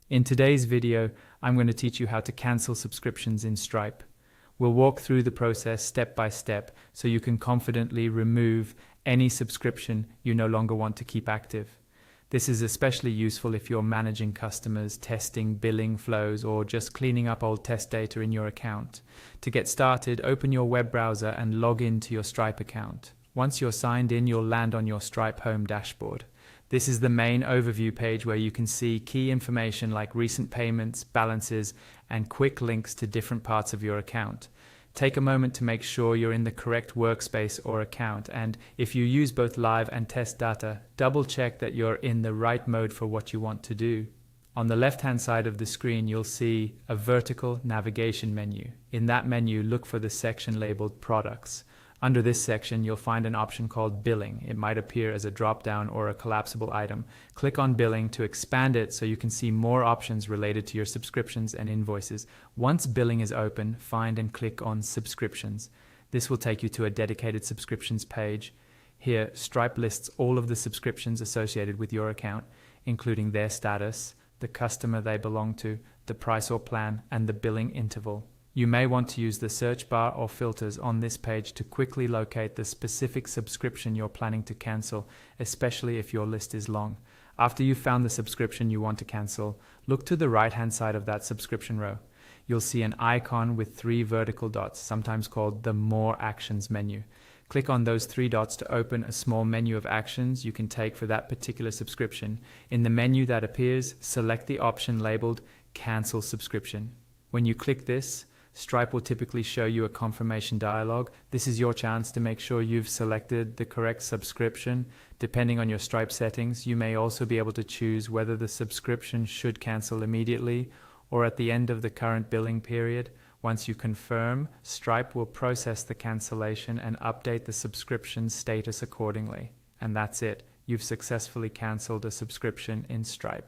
In today's video, I'm going to teach you how to cancel subscriptions in Stripe. We'll walk through the process step by step so you can confidently remove any subscription you no longer want to keep active. This is especially useful if you're managing customers, testing billing flows, or just cleaning up old test data in your account. To get started, open your web browser and log into your Stripe account. Once you're signed in, you'll land on your Stripe home dashboard. This is the main overview page where you can see key information like recent payments, balances, and quick links to different parts of your account. Take a moment to make sure you're in the correct workspace or account, and if you use both live and test data, double check that you're in the right mode for what you want to do. On the left-hand side of the screen, you'll see a vertical navigation menu. In that menu, look for the section labeled Products. Under this section, you'll find an option called Billing. It might appear as a drop-down or a collapsible item. Click on Billing to expand it so you can see more options related to your subscriptions and invoices. Once Billing is open, find and click on Subscriptions. This will take you to a dedicated subscriptions page. Here, Stripe lists all of the subscriptions associated with your account, including their status, the customer they belong to, the price or plan, and the billing interval. You may want to use the search bar or filters on this page to quickly locate the specific subscription you're planning to cancel, especially if your list is long. After you've found the subscription you want to cancel, look to the right-hand side of that subscription row. You'll see an icon with 3 vertical dots, sometimes called the More Actions menu. Click on those 3 dots to open a small menu of actions you can take for that particular subscription. In the menu that appears, select the option labeled Cancel Subscription. When you click this, Stripe will typically show you a confirmation dialog. This is your chance to make sure you've selected the correct subscription. Depending on your Stripe settings, you may also be able to choose whether the subscription should cancel immediately or at the end of the current billing period. Once you confirm, Stripe will process the cancellation and update the subscription status accordingly. And that's it. You've successfully canceled a subscription in Stripe.